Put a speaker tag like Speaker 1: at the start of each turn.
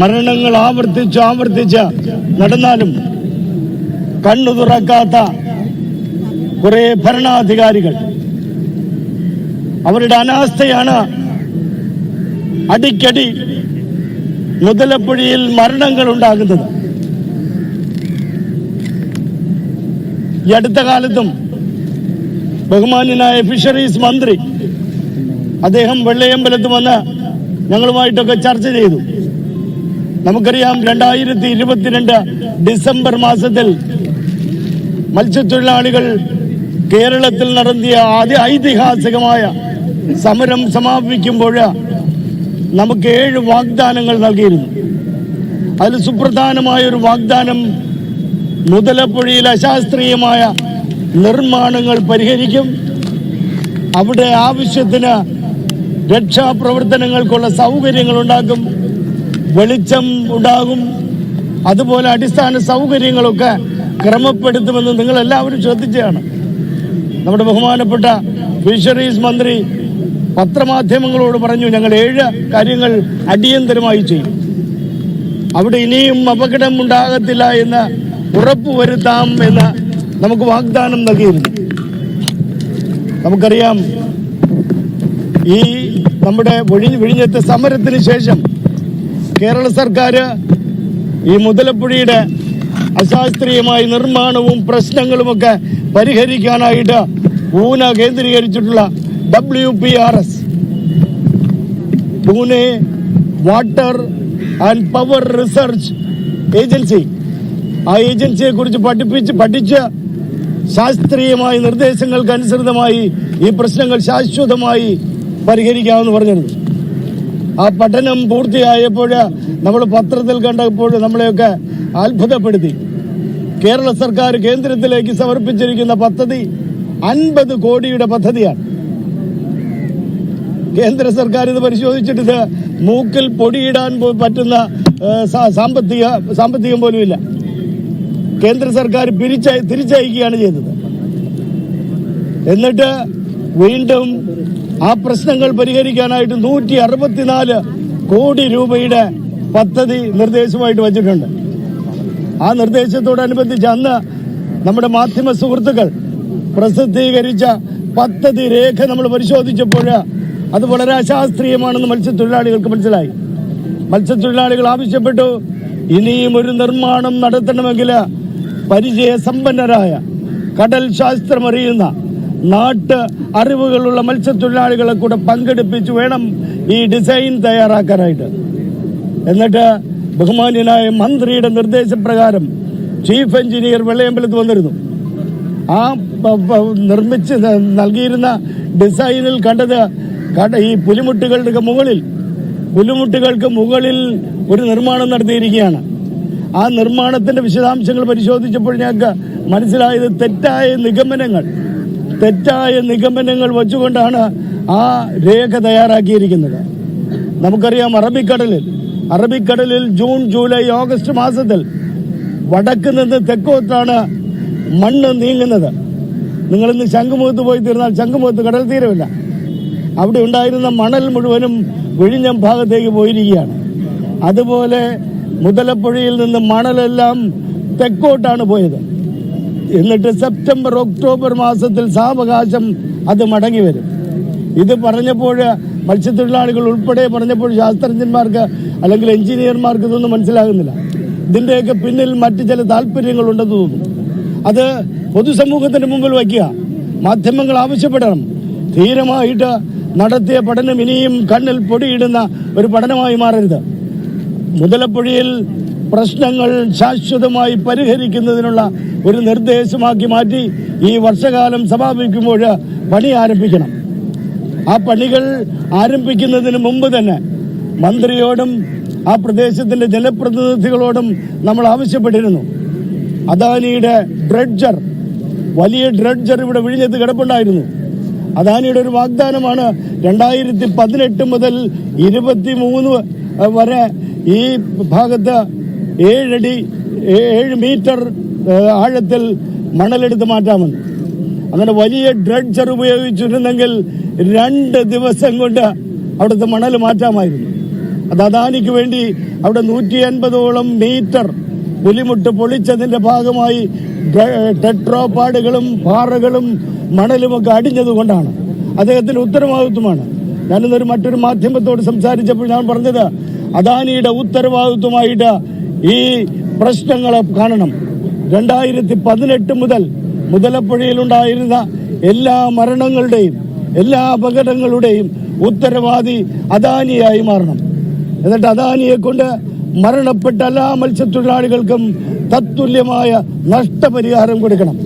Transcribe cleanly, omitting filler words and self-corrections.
Speaker 1: മരണങ്ങൾ ആവർത്തിച്ച് നടന്നാലും കണ്ണു തുറക്കാത്ത കുറെ ഭരണാധികാരികൾ, അവരുടെ അനാസ്ഥയാണ് അടിക്കടി മുതലപ്പുഴയിൽ മരണങ്ങൾ ഉണ്ടാകുന്നത്. ഈ അടുത്ത കാലത്തും ബഹുമാന്യനായ ഫിഷറീസ് മന്ത്രി അദ്ദേഹം വെള്ളയമ്പലത്ത് വന്ന് ഞങ്ങളുമായിട്ടൊക്കെ ചർച്ച ചെയ്തു. നമുക്കറിയാം 2022 ഡിസംബർ മാസത്തിൽ മത്സ്യത്തൊഴിലാളികൾ കേരളത്തിൽ നടത്തിയ ഐതിഹാസികമായ സമരം സമാപിക്കുമ്പോൾ നമുക്ക് 7 വാഗ്ദാനങ്ങൾ നൽകിയിരുന്നു. അതിൽ സുപ്രധാനമായ ഒരു വാഗ്ദാനം മുതലപ്പുഴയിൽ അശാസ്ത്രീയമായ നിർമ്മാണങ്ങൾ പരിഹരിക്കും, അവിടെ ആവശ്യത്തിന് രക്ഷാപ്രവർത്തനങ്ങൾക്കുള്ള സൗകര്യങ്ങൾ ഉണ്ടാക്കും, വെളിച്ചം ഉണ്ടാകും, അതുപോലെ അടിസ്ഥാന സൗകര്യങ്ങളൊക്കെ ക്രമപ്പെടുത്തുമെന്ന് നിങ്ങളെല്ലാവരും ശ്രദ്ധിച്ചതാണ്. നമ്മുടെ ബഹുമാനപ്പെട്ട ഫിഷറീസ് മന്ത്രി പത്രമാധ്യമങ്ങളോട് പറഞ്ഞു, ഞങ്ങൾ 7 കാര്യങ്ങൾ അടിയന്തരമായി ചെയ്യും, അവിടെ ഇനിയും അപകടം ഉണ്ടാകത്തില്ല എന്ന് ഉറപ്പുവരുത്താം എന്ന് നമുക്ക് വാഗ്ദാനം നൽകിയിരുന്നു. നമുക്കറിയാം, ഈ നമ്മുടെ വിഴിഞ്ഞത്തെ സമരത്തിന് ശേഷം കേരള സർക്കാർ ഈ മുതലപ്പുഴയുടെ അശാസ്ത്രീയമായ നിർമ്മാണവും പ്രശ്നങ്ങളുമൊക്കെ പരിഹരിക്കാനായിട്ട് പൂന കേന്ദ്രീകരിച്ചിട്ടുള്ള WPRS, Pune water and power research agency, ആ ഏജൻസിയെ കുറിച്ച് പഠിച്ച് ശാസ്ത്രീയമായ നിർദ്ദേശങ്ങൾക്ക് അനുസൃതമായി ഈ പ്രശ്നങ്ങൾ ശാശ്വതമായി പരിഹരിക്കാമെന്ന് പറഞ്ഞിരുന്നു. ആ പഠനം പൂർത്തിയായപ്പോൾ നമ്മൾ പത്രത്തിൽ കണ്ടപ്പോൾ നമ്മളെയൊക്കെ അത്ഭുതപ്പെടുത്തി. കേരള സർക്കാർ കേന്ദ്രത്തിലേക്ക് സമർപ്പിച്ചിരിക്കുന്ന പദ്ധതി 50 കോടിയുടെ പദ്ധതിയാണ്. കേന്ദ്ര സർക്കാർ ഇത് പരിശോധിച്ചിട്ട് മൂക്കിൽ പൊടിയിടാൻ പറ്റുന്ന സാമ്പത്തികം പോലുമില്ല. കേന്ദ്ര സർക്കാർ തിരിച്ചയക്കുകയാണ് ചെയ്തത്. എന്നിട്ട് വീണ്ടും ആ പ്രശ്നങ്ങൾ പരിഹരിക്കാനായിട്ട് 164 കോടി രൂപയുടെ പദ്ധതി നിർദ്ദേശമായിട്ട് വച്ചിട്ടുണ്ട്. ആ നിർദ്ദേശത്തോടനുബന്ധിച്ച് അന്ന് നമ്മുടെ മാധ്യമ സുഹൃത്തുക്കൾ പ്രസിദ്ധീകരിച്ച പദ്ധതി രേഖ നമ്മൾ പരിശോധിച്ചപ്പോൾ അത് വളരെ അശാസ്ത്രീയമാണെന്ന് മത്സ്യത്തൊഴിലാളികൾക്ക് മനസ്സിലായി. മത്സ്യത്തൊഴിലാളികൾ ആവശ്യപ്പെട്ടു, ഇനിയും ഒരു നിർമ്മാണം നടത്തണമെങ്കിൽ പരിചയസമ്പന്നരായ കടൽ ശാസ്ത്രമറിയുന്ന നാട്ട് അറിവുകളുള്ള മത്സ്യത്തൊഴിലാളികളെ കൂടെ പങ്കെടുപ്പിച്ച് വേണം ഈ ഡിസൈൻ തയ്യാറാക്കാനായിട്ട്. എന്നിട്ട് ബഹുമാന്യനായ മന്ത്രിയുടെ നിർദ്ദേശപ്രകാരം ചീഫ് എഞ്ചിനീയർ വെള്ളയമ്പലത്ത് വന്നിരുന്നു. ആ നിർമ്മിച്ച് നൽകിയിരുന്ന ഡിസൈനിൽ കണ്ടത് ഈ പുലിമുട്ടുകൾക്ക് മുകളിൽ ഒരു നിർമ്മാണം നടത്തിയിരിക്കുകയാണ്. ആ നിർമ്മാണത്തിന്റെ വിശദാംശങ്ങൾ പരിശോധിച്ചപ്പോൾ ഞങ്ങൾക്ക് മനസ്സിലായത് തെറ്റായ നിഗമനങ്ങൾ വെച്ചുകൊണ്ടാണ് ആ രേഖ തയ്യാറാക്കിയിരിക്കുന്നത്. നമുക്കറിയാം, അറബിക്കടലിൽ ജൂൺ ജൂലൈ ഓഗസ്റ്റ് മാസത്തിൽ വടക്ക് നിന്ന് തെക്കോട്ടാണ് മണ്ണ് നീങ്ങുന്നത്. നിങ്ങളിന്ന് ശംഖുമുഖത്ത് പോയി തീർന്നാൽ ശംഖുമുഖത്ത് കടൽ തീരമില്ല. അവിടെ ഉണ്ടായിരുന്ന മണൽ മുഴുവനും വിഴിഞ്ഞം ഭാഗത്തേക്ക് പോയിരിക്കുകയാണ്. അതുപോലെ മുതലപ്പുഴയിൽ നിന്ന് മണലെല്ലാം തെക്കോട്ടാണ് പോയത്. എന്നിട്ട് സെപ്റ്റംബർ ഒക്ടോബർ മാസത്തിൽ സാവകാശം അത് മടങ്ങി വരും. ഇത് പറഞ്ഞപ്പോൾ മത്സ്യത്തൊഴിലാളികൾ ഉൾപ്പെടെ പറഞ്ഞപ്പോൾ ശാസ്ത്രജ്ഞന്മാർക്ക് അല്ലെങ്കിൽ എഞ്ചിനീയർമാർക്ക് ഇതൊന്നും മനസ്സിലാകുന്നില്ല. ഇതിന്റെയൊക്കെ പിന്നിൽ മറ്റു ചില താല്പര്യങ്ങളുണ്ടെന്ന് തോന്നുന്നു. അത് പൊതുസമൂഹത്തിന് മുമ്പിൽ വയ്ക്കുക. മാധ്യമങ്ങൾ ആവശ്യപ്പെടണം. ധീരമായിട്ട് നടത്തിയ പഠനം ഇനിയും കണ്ണിൽ പൊടിയിടുന്ന ഒരു പഠനമായി മാറരുത്. മുതലപ്പുഴയിൽ പ്രശ്നങ്ങൾ ശാശ്വതമായി പരിഹരിക്കുന്നതിനുള്ള ഒരു നിർദ്ദേശമാക്കി മാറ്റി ഈ വർഷകാലം സമാപിക്കുമ്പോൾ പണി ആരംഭിക്കണം. ആ പണികൾ ആരംഭിക്കുന്നതിന് മുമ്പ് തന്നെ മന്ത്രിയോടും ആ പ്രദേശത്തിന്റെ ജനപ്രതിനിധികളോടും നമ്മൾ ആവശ്യപ്പെട്ടിരുന്നു. അദാനിയുടെ വലിയ ഡ്രഡ്ജർ ഇവിടെ വിഴിഞ്ഞത്ത് കിടപ്പുണ്ടായിരുന്നു. അദാനിയുടെ ഒരു വാഗ്ദാനമാണ് 2018 മുതൽ 23 വരെ ഈ ഭാഗത്ത് 7 മീറ്റർ ആഴത്തിൽ മണലെടുത്ത് മാറ്റാമെന്ന്. അങ്ങനെ വലിയ ഡ്രഡ്ജർ ഉപയോഗിച്ചിരുന്നെങ്കിൽ 2 ദിവസം കൊണ്ട് അവിടുത്തെ മണൽ മാറ്റാമായിരുന്നു. അത് അദാനിക്ക് വേണ്ടി അവിടെ 150ഓളം മീറ്റർ പുലിമുട്ട് പൊളിച്ചതിന്റെ ഭാഗമായി ടെട്രോപാഡുകളും പാറകളും മണലുമൊക്കെ അടിഞ്ഞതുകൊണ്ടാണ്. അദ്ദേഹത്തിന്റെ ഉത്തരവാദിത്വമാണ്. ഞാനിന്നൊരു മറ്റൊരു മാധ്യമത്തോട് സംസാരിച്ചപ്പോൾ ഞാൻ പറഞ്ഞത്, അദാനിയുടെ ഉത്തരവാദിത്വമായിട്ട് ഈ പ്രശ്നങ്ങളെ കാണണം. 2018 മുതൽ മുതലപ്പുഴയിലുണ്ടായിരുന്ന എല്ലാ മരണങ്ങളുടെയും എല്ലാ അപകടങ്ങളുടെയും ഉത്തരവാദി അദാനിയായി മാറണം. എന്നിട്ട് അദാനിയെ കൊണ്ട് മരണപ്പെട്ട എല്ലാ മത്സ്യത്തൊഴിലാളികൾക്കും തത്തുല്യമായ നഷ്ടപരിഹാരം കൊടുക്കണം.